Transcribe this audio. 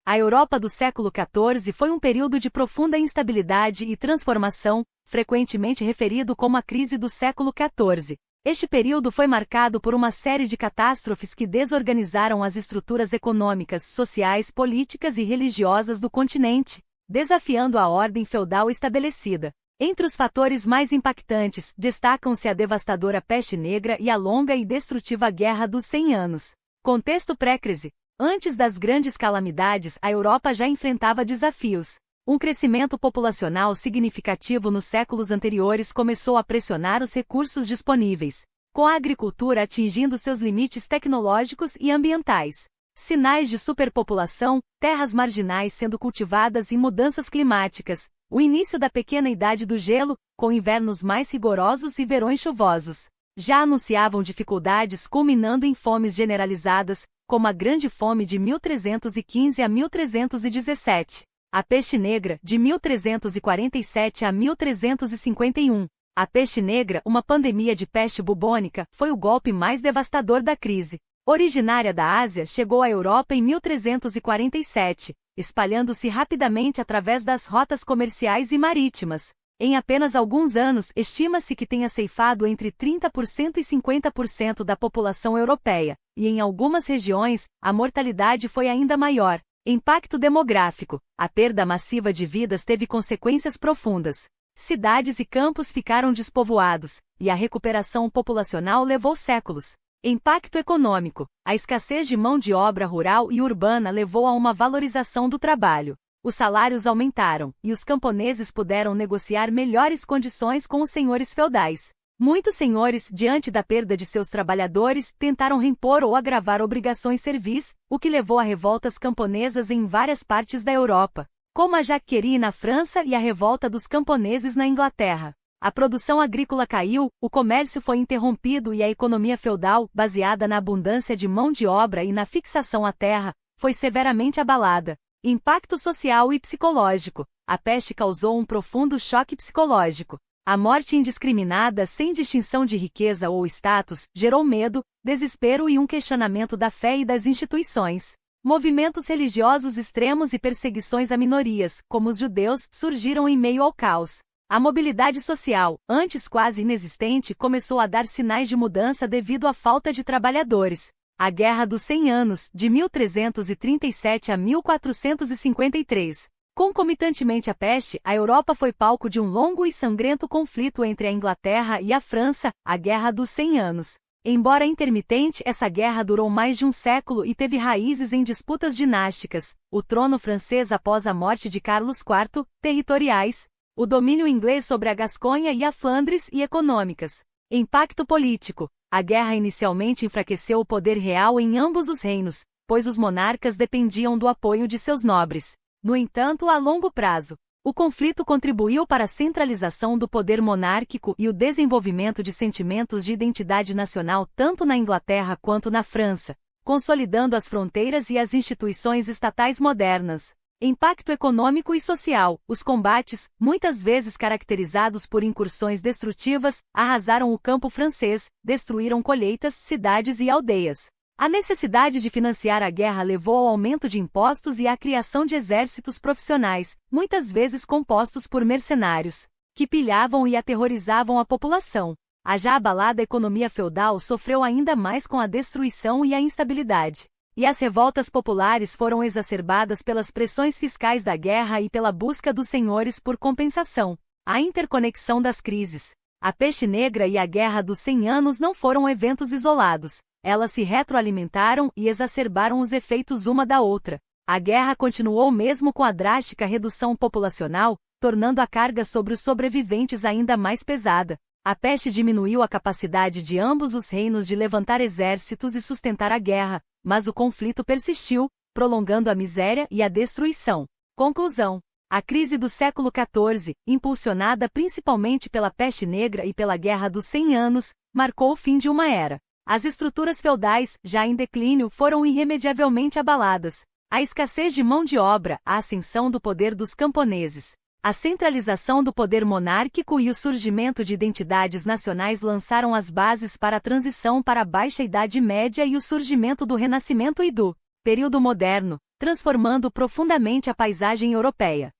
A Europa do século XIV foi um período de profunda instabilidade e transformação, frequentemente referido como a crise do século XIV. Este período foi marcado por uma série de catástrofes que desorganizaram as estruturas econômicas, sociais, políticas e religiosas do continente, desafiando a ordem feudal estabelecida. Entre os fatores mais impactantes, destacam-se a devastadora peste negra e a longa e destrutiva Guerra dos 100 Anos. Contexto pré-crise. Antes das grandes calamidades, a Europa já enfrentava desafios. Um crescimento populacional significativo nos séculos anteriores começou a pressionar os recursos disponíveis, com a agricultura atingindo seus limites tecnológicos e ambientais. Sinais de superpopulação, terras marginais sendo cultivadas e mudanças climáticas, o início da pequena idade do gelo, com invernos mais rigorosos e verões chuvosos, já anunciavam dificuldades culminando em fomes generalizadas, como a Grande Fome de 1315 a 1317. A Peste Negra, de 1347 a 1351. A peste negra, uma pandemia de peste bubônica, foi o golpe mais devastador da crise. Originária da Ásia, chegou à Europa em 1347, espalhando-se rapidamente através das rotas comerciais e marítimas. Em apenas alguns anos, estima-se que tenha ceifado entre 30% e 50% da população europeia, e em algumas regiões, a mortalidade foi ainda maior. Impacto demográfico. A perda massiva de vidas teve consequências profundas. Cidades e campos ficaram despovoados, e a recuperação populacional levou séculos. Impacto econômico. A escassez de mão de obra rural e urbana levou a uma valorização do trabalho. Os salários aumentaram, e os camponeses puderam negociar melhores condições com os senhores feudais. Muitos senhores, diante da perda de seus trabalhadores, tentaram reimpor ou agravar obrigações servis, o que levou a revoltas camponesas em várias partes da Europa, como a Jacquerie na França e a revolta dos camponeses na Inglaterra. A produção agrícola caiu, o comércio foi interrompido e a economia feudal, baseada na abundância de mão de obra e na fixação à terra, foi severamente abalada. Impacto social e psicológico. A peste causou um profundo choque psicológico. A morte indiscriminada, sem distinção de riqueza ou status, gerou medo, desespero e um questionamento da fé e das instituições. Movimentos religiosos extremos e perseguições a minorias, como os judeus, surgiram em meio ao caos. A mobilidade social, antes quase inexistente, começou a dar sinais de mudança devido à falta de trabalhadores. A Guerra dos 100 Anos, de 1337 a 1453. Concomitantemente à peste, a Europa foi palco de um longo e sangrento conflito entre a Inglaterra e a França, a Guerra dos 100 Anos. Embora intermitente, essa guerra durou mais de um século e teve raízes em disputas dinásticas, o trono francês após a morte de Carlos IV, territoriais, o domínio inglês sobre a Gasconha e a Flandres e econômicas. Impacto político. A guerra inicialmente enfraqueceu o poder real em ambos os reinos, pois os monarcas dependiam do apoio de seus nobres. No entanto, a longo prazo, o conflito contribuiu para a centralização do poder monárquico e o desenvolvimento de sentimentos de identidade nacional tanto na Inglaterra quanto na França, consolidando as fronteiras e as instituições estatais modernas. Impacto econômico e social. Os combates, muitas vezes caracterizados por incursões destrutivas, arrasaram o campo francês, destruíram colheitas, cidades e aldeias. A necessidade de financiar a guerra levou ao aumento de impostos e à criação de exércitos profissionais, muitas vezes compostos por mercenários, que pilhavam e aterrorizavam a população. A já abalada economia feudal sofreu ainda mais com a destruição e a instabilidade. E as revoltas populares foram exacerbadas pelas pressões fiscais da guerra e pela busca dos senhores por compensação. A interconexão das crises. A peste negra e a Guerra dos 100 Anos não foram eventos isolados. Elas se retroalimentaram e exacerbaram os efeitos uma da outra. A guerra continuou mesmo com a drástica redução populacional, tornando a carga sobre os sobreviventes ainda mais pesada. A peste diminuiu a capacidade de ambos os reinos de levantar exércitos e sustentar a guerra, mas o conflito persistiu, prolongando a miséria e a destruição. Conclusão. A crise do século XIV, impulsionada principalmente pela peste negra e pela Guerra dos 100 Anos, marcou o fim de uma era. As estruturas feudais, já em declínio, foram irremediavelmente abaladas. A escassez de mão de obra, a ascensão do poder dos camponeses, a centralização do poder monárquico e o surgimento de identidades nacionais lançaram as bases para a transição para a Baixa Idade Média e o surgimento do Renascimento e do período moderno, transformando profundamente a paisagem europeia.